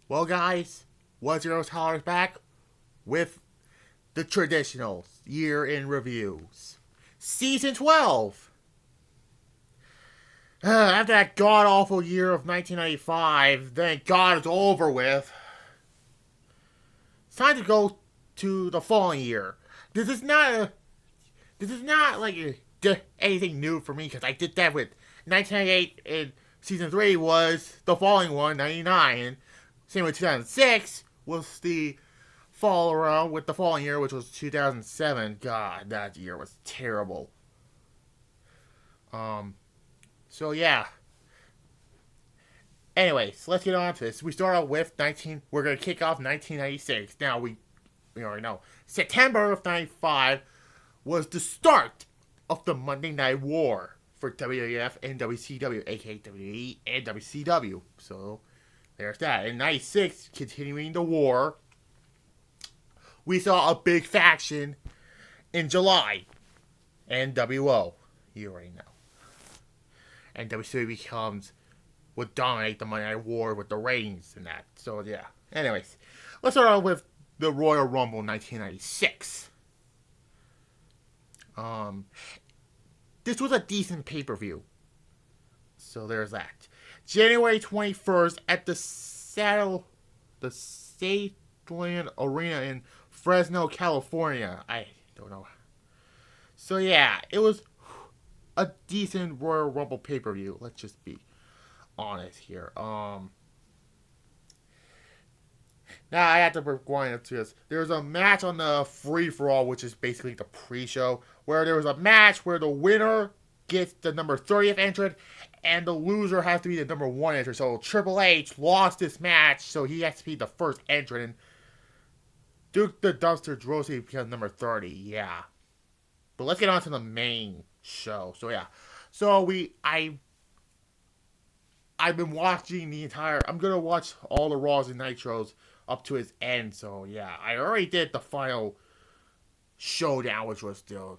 Well, guys, $1 back with the traditional year in reviews. Season 12. After that god awful year of 1995, thank God it's over with. It's time to go to the following year. This is not a, this is not like anything new for me because I did that with 1998 and season 3 was the following one, 99. And same with 2006 was the fall around with the following year, which was 2007. God, that year was terrible. Um, so yeah. Anyways, let's get on to this. We start out with 19. We're gonna kick off 1996. Now we already know September of 95 was the start of the Monday Night War for WWF and WCW, aka WWE and WCW. So there's that. In 96, continuing the war, we saw a big faction in July. NWO. You already know. And WCW would dominate the Monday Night War with the ratings and that. So yeah. Anyways, let's start out with the Royal Rumble 1996. This was a decent pay-per-view. So there's that. January 21st at the Stadium Arena in Fresno, California. I don't know. So yeah, it was a decent Royal Rumble pay-per-view. Let's just be honest here. Now I have to rewind up to this. There was a match on the free for all, which is basically the pre-show, where there was a match where the winner gets the number 30th entrant, and the loser has to be the number 1 entrant. So Triple H lost this match, so he has to be the first entrant. And Duke the Dumpster Droese becomes number 30. Yeah, but let's get on to the main show. So yeah, I've been watching the entire. I'm gonna watch all the Raws and Nitros up to its end. So yeah, I already did the final showdown, which was the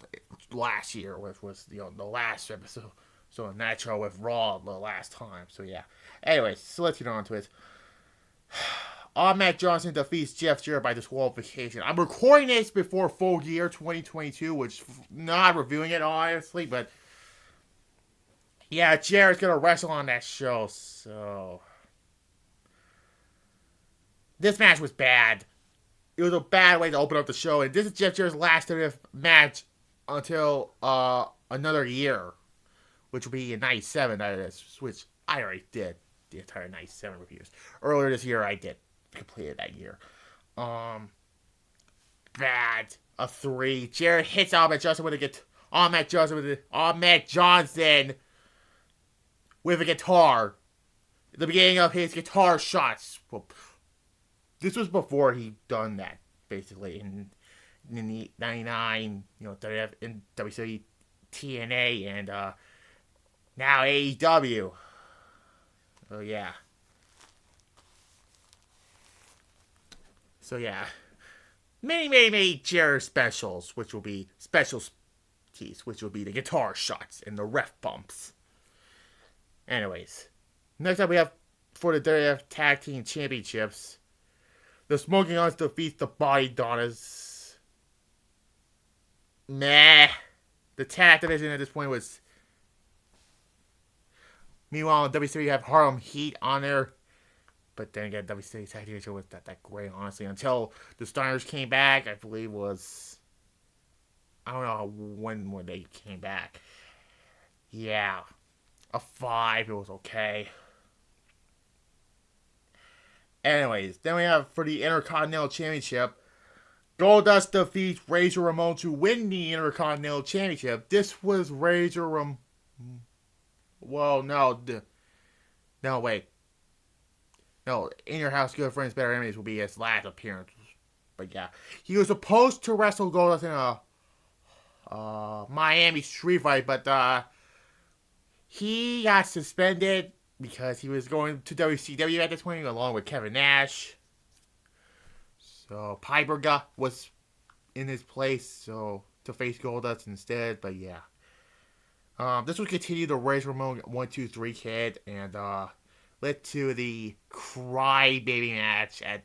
last year, which was the last episode. So Nitro with Raw the last time. So yeah. Anyways, so let's get on to it. Ahmed Johnson defeats Jeff Jarrett by disqualification. I'm recording this before Full Gear 2022, which not reviewing it honestly, but yeah, Jarrett's gonna wrestle on that show. So this match was bad. It was a bad way to open up the show, and this is Jeff Jarrett's last match until another year, which will be in '97. That is, which I already did the entire '97 reviews earlier this year. I did completed that year. Bad. A 3. Jarrett hits Ahmed Johnson with a with a guitar. The beginning of his guitar shots. Well, this was before he done that, basically, in the 99, WWF in WCW TNA and now AEW. Oh yeah. So yeah. Many Jarrett specials, which will be specialties, which will be the guitar shots and the ref bumps. Anyways, next up we have for the WWF Tag Team Championships, the Smoking Guns defeats the Body Donnas. Meh. The tag division at this point was. Meanwhile, in WCW you have Harlem Heat on there. But then again, WCW Tag Division was that great, honestly. Until the Steiners came back, I believe was. I don't know when they came back. Yeah. A 5, it was okay. Anyways, then we have for the Intercontinental Championship, Goldust defeats Razor Ramon to win the Intercontinental Championship. This was Razor Ramon. Well, no. No, wait. No, In Your House, Good Friends, Better Enemies will be his last appearance. But yeah. He was supposed to wrestle Goldust in a Miami street fight, but he got suspended because he was going to WCW at this point, along with Kevin Nash. So Piper was in his place, so to face Goldust instead. But yeah, this will continue the Razor Ramon 1-2-3 kid, and led to the crybaby match at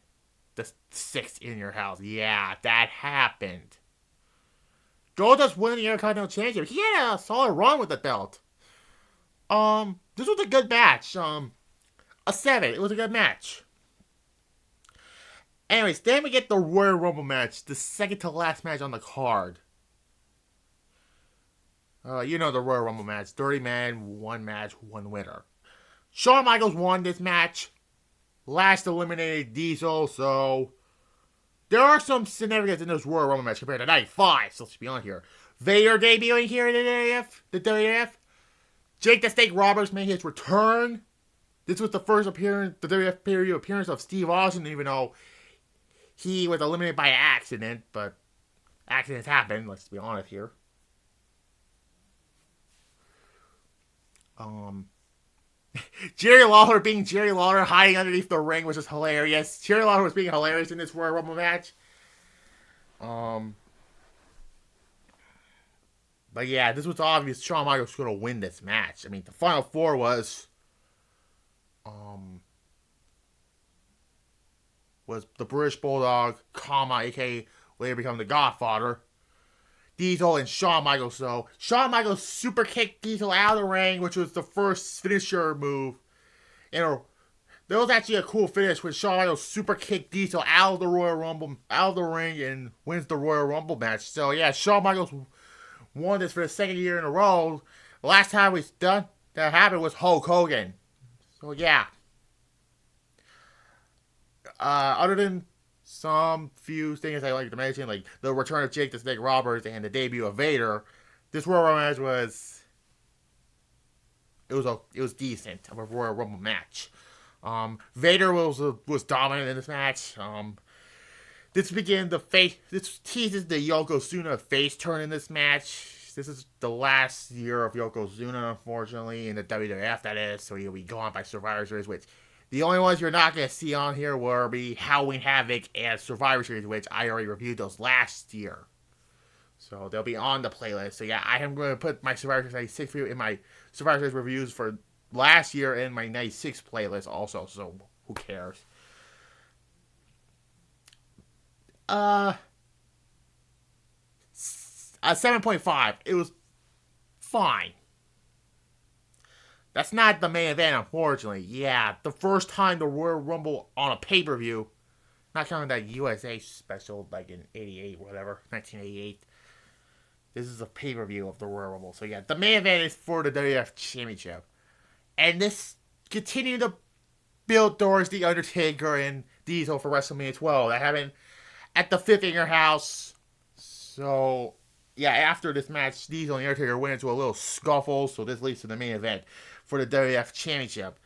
the 6th in your house. Yeah, that happened. Goldust won the Intercontinental Championship. He had a solid run with the belt. This was a good match. A 7. It was a good match. Anyways, then we get the Royal Rumble match, the second to last match on the card. You know the Royal Rumble match. 30 man, 1 match, 1 winner. Shawn Michaels won this match. Last eliminated Diesel, so there are some significance in this Royal Rumble match compared to 95, so let's be on here. Vader debuting here in the WWF. Jake the Snake Roberts made his return. This was the first appearance, the WWF period appearance of Steve Austin, even though he was eliminated by accident, but accidents happen, let's be honest here. Jerry Lawler being Jerry Lawler, hiding underneath the ring, which is hilarious. Jerry Lawler was being hilarious in this Royal Rumble match. But yeah, this was obvious Shawn Michaels was going to win this match. I mean, the final 4 was the British Bulldog, aka later become the Godfather, Diesel, and Shawn Michaels. So Shawn Michaels super kicked Diesel out of the ring, which was the first finisher move. And there was actually a cool finish when Shawn Michaels super kicked Diesel out of the Royal Rumble, out of the ring, and wins the Royal Rumble match. So yeah, Shawn Michaels won this for the second year in a row. The last time that happened was Hulk Hogan. So yeah. Other than some few things I like to mention, like the return of Jake the Snake Roberts and the debut of Vader, this Royal Rumble match was decent of a Royal Rumble match. Vader was dominant in this match. This teases the Yokozuna face turn in this match. This is the last year of Yokozuna, unfortunately, in the WWF, that is, so he'll be gone by Survivor Series, which the only ones you're not going to see on here will be Halloween Havoc and Survivor Series, which I already reviewed those last year. So they'll be on the playlist. So yeah, I am going to put my Survivor Series 96 video in my Survivor Series reviews for last year in my 96 playlist also, so who cares? 7.5. It was fine. That's not the main event, unfortunately. Yeah, the first time the Royal Rumble on a pay-per-view, not counting that USA special, like in 88, whatever, 1988. This is a pay-per-view of the Royal Rumble. So yeah, the main event is for the WWF Championship. And this continued to build towards The Undertaker and Diesel for WrestleMania 12. That happened at the 5th in your house. So yeah, after this match, Diesel and The Undertaker went into a little scuffle. So this leads to the main event for the WWF Championship.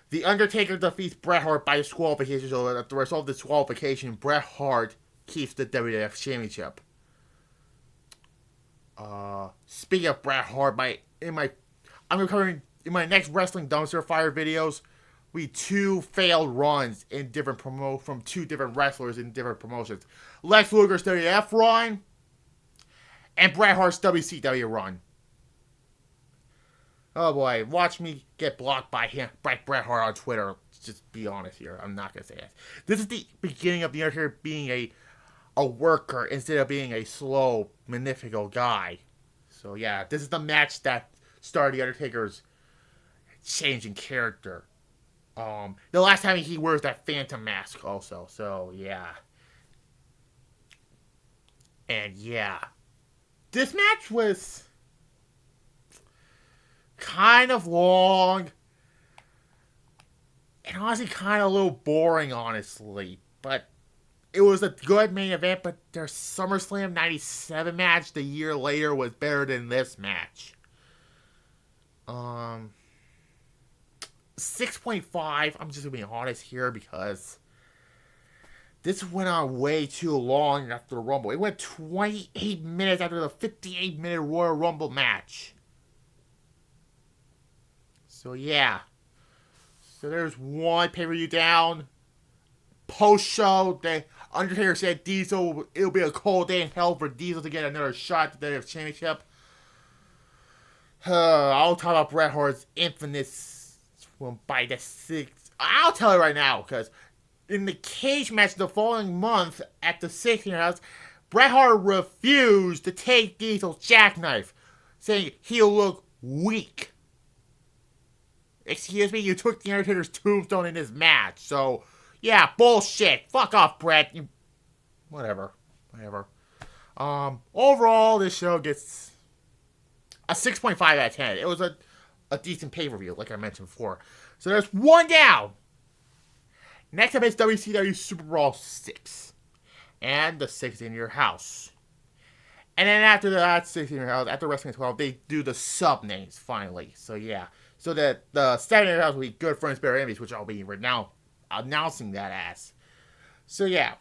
The Undertaker defeats Bret Hart by disqualification. So as the result of the disqualification, Bret Hart keeps the WWF Championship. Speaking of Bret Hart, I'm covering in my next Wrestling Dumpster Fire videos. We 2 failed runs in from 2 different wrestlers in different promotions. Lex Luger's WWF run and Bret Hart's WCW run. Oh boy, watch me get blocked by Bret Hart on Twitter. Just be honest here. I'm not gonna say it. This is the beginning of The Undertaker being a worker instead of being a slow, magnifical guy. So yeah, this is the match that started The Undertaker's change in character. The last time he wears that phantom mask also. So yeah. And yeah. This match was kind of long. And honestly kind of a little boring, honestly. But it was a good main event, but their SummerSlam 97 match the year later was better than this match. 6.5. I'm just gonna be honest here because this went on way too long after the Rumble. It went 28 minutes after the 58-minute Royal Rumble match. So yeah. So there's one pay-per-view down. Post-show, the Undertaker said it'll be a cold day in hell for Diesel to get another shot at the WWF Championship. I'll talk about Bret Hart's infamous by the 6th I'll tell you right now, because in the cage match the following month at the 16 house, Bret Hart refused to take Diesel's jackknife, saying he'll look weak. Excuse me, you took The Undertaker's tombstone in his match, so yeah, bullshit. Fuck off, Bret. Whatever. Overall, this show gets a 6.5 out of 10. It was a decent pay-per-view, like I mentioned before. So there's one down. Next up is WCW Super Brawl 6. And the 6 in your house. And then after that 6 in your house, after Wrestling 12, they do the sub-names, finally. So yeah. So that the 7 in your house will be Good Friends, Better Enemies, which I'll be right now announcing that as. So yeah.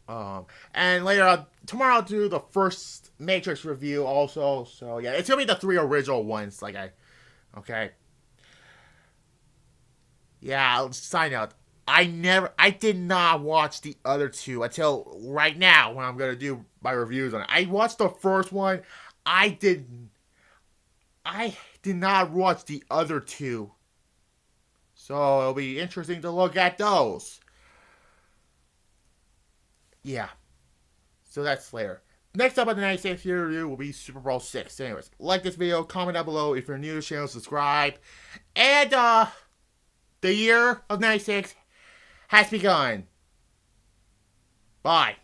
And later on, tomorrow I'll do the first Matrix review also. So yeah, it's gonna be the 3 original ones, okay. Yeah, sign out. I did not watch the other 2 until right now when I'm gonna do my reviews on it. I watched the first one. I did not watch the other 2. So it'll be interesting to look at those. Yeah. So that's later. Next up on the 96 year review will be Super Bowl 6. Anyways, like this video, comment down below. If you're new to the channel, subscribe. And the year of 96 has begun. Bye.